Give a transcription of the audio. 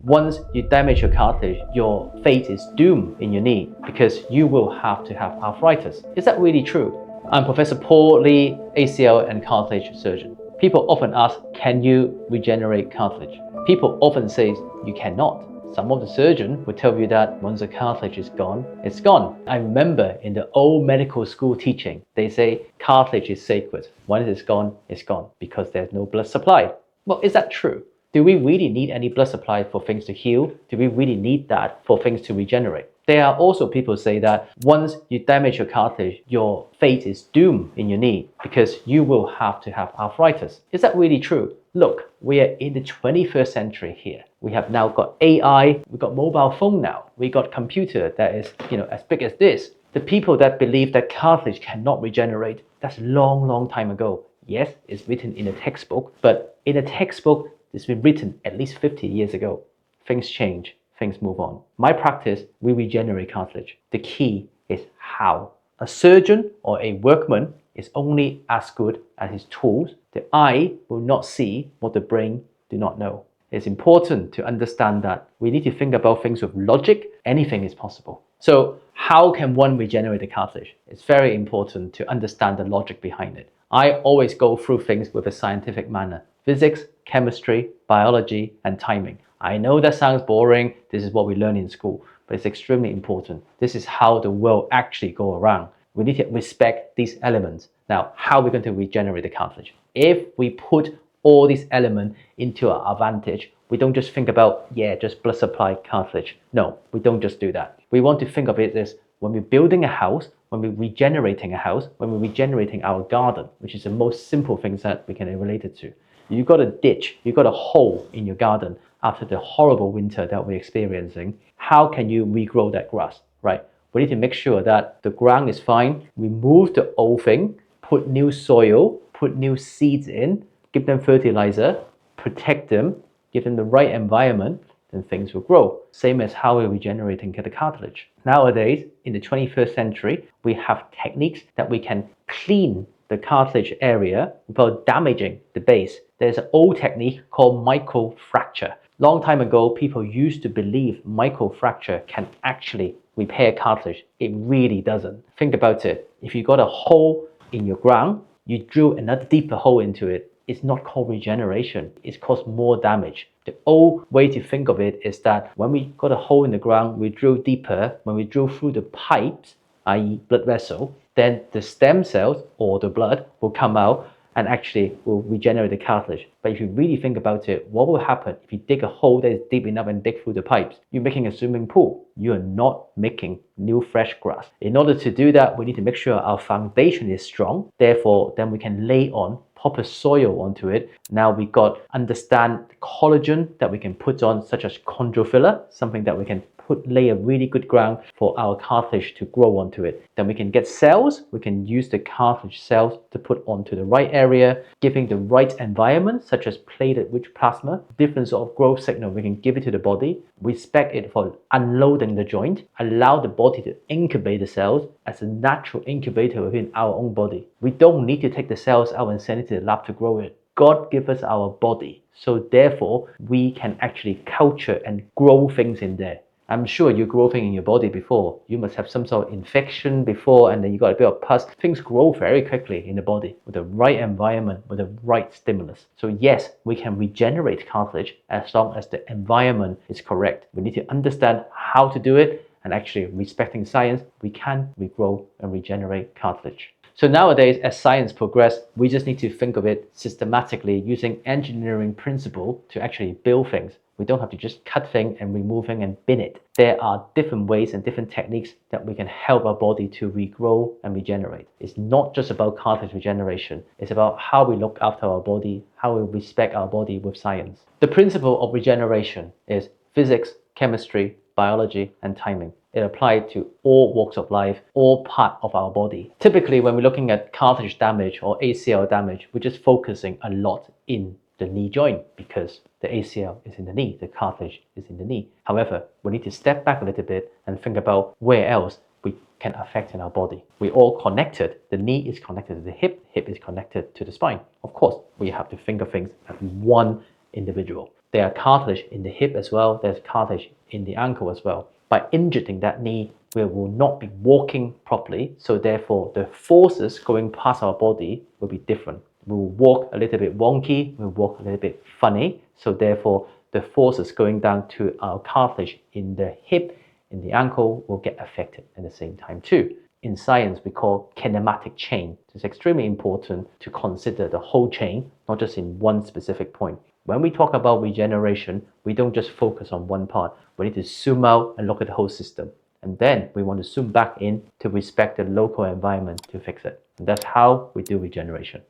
Once you damage your cartilage, your fate is doomed in your knee because you will have to have arthritis. Is that really true? I'm Professor Paul Lee, ACL and cartilage surgeon. People often ask, can you regenerate cartilage? People often say you cannot. Some of the surgeons will tell you that once the cartilage is gone, it's gone. I remember in the old medical school teaching, they say cartilage is sacred. Once it's gone because there's no blood supply. Well, is that true? Do we really need any blood supply for things to heal? Do we really need that for things to regenerate? There are also people who say that once you damage your cartilage, your fate is doomed in your knee because you will have to have arthritis. Is that really true? Look, we are in the 21st century here. We have now got AI, we've got mobile phone now, we got computer that is, as big as this. The people that believe that cartilage cannot regenerate, that's a long time ago. Yes, it's written in a textbook, but in a textbook, it's been written at least 50 years ago. Things change, things move on. My practice, we regenerate cartilage. The key is how. A surgeon or a workman is only as good as his tools. The eye will not see what the brain do not know. It's important to understand that we need to think about things with logic. Anything is possible. So how can one regenerate the cartilage? It's very important to understand the logic behind it. I always go through things with a scientific manner. Physics, chemistry, biology, and timing. I know that sounds boring. This is what we learn in school, but it's extremely important. This is how the world actually goes around. We need to respect these elements. Now, how are we going to regenerate the cartilage? If we put all these elements into our advantage, we don't just think about, just blood supply cartilage. No, we don't just do that. We want to think of it as when we're building a house, when we're regenerating a house, when we're regenerating our garden, which is the most simple things that we can relate it to. You got a ditch, you got a hole in your garden after the horrible winter that we're experiencing. How can you regrow that grass, right? We need to make sure that the ground is fine, remove the old thing, put new soil, put new seeds in, give them fertilizer, protect them, give them the right environment, then things will grow. Same as how we're regenerating the cartilage. Nowadays, in the 21st century, we have techniques that we can clean the cartilage area without damaging the base. There's an old technique called microfracture. Long time ago, people used to believe microfracture can actually repair cartilage. It really doesn't. Think about it. If you got a hole in your ground, you drill another deeper hole into it. It's not called regeneration. It's caused more damage. The old way to think of it is that when we got a hole in the ground, we drill deeper. When we drill through the pipes, i.e. blood vessel, then the stem cells or the blood will come out and actually will regenerate the cartilage. But if you really think about it, what will happen if you dig a hole that is deep enough and dig through the pipes? You're making a swimming pool. You are not making new fresh grass. In order to do that, we need to make sure our foundation is strong. Therefore, then we can lay on proper soil onto it. Now we got understand collagen that we can put on, such as chondrophylla, something that we can lay a really good ground for our cartilage to grow onto it. Then we can get cells. We can use the cartilage cells to put onto the right area, giving the right environment, such as platelet rich plasma, different sort of growth signal. We can give it to the body, respect it for unloading the joint, allow the body to incubate the cells as a natural incubator within our own body. We don't need to take the cells out and send it to the lab to grow it. God gave us our body, so therefore we can actually culture and grow things in there. I'm sure you grow things in your body before. You must have some sort of infection before, and then you got a bit of pus. Things grow very quickly in the body with the right environment, with the right stimulus. So yes, we can regenerate cartilage as long as the environment is correct. We need to understand how to do it, and actually respecting science, we can regrow and regenerate cartilage. So nowadays, as science progresses, we just need to think of it systematically using engineering principle to actually build things. We don't have to just cut things and remove things and bin it. There are different ways and different techniques that we can help our body to regrow and regenerate. It's not just about cartilage regeneration. It's about how we look after our body, how we respect our body with science. The principle of regeneration is physics, chemistry, biology, and timing. It applies to all walks of life, all parts of our body. Typically, when we're looking at cartilage damage or ACL damage, we're just focusing a lot in the knee joint because the ACL is in the knee, the cartilage is in the knee. However, we need to step back a little bit and think about where else we can affect in our body. We're all connected. The knee is connected to the hip is connected to the spine. Of course, we have to think of things as one individual. There are cartilage in the hip as well. There's cartilage in the ankle as well. By injuring that knee, we will not be walking properly. So therefore, the forces going past our body will be different. We will walk a little bit wonky. We will walk a little bit funny. So therefore, the forces going down to our cartilage in the hip, in the ankle will get affected at the same time too. In science, we call kinematic chain. It's extremely important to consider the whole chain, not just in one specific point. When we talk about regeneration, we don't just focus on one part. We need to zoom out and look at the whole system. And then we want to zoom back in to respect the local environment to fix it. And that's how we do regeneration.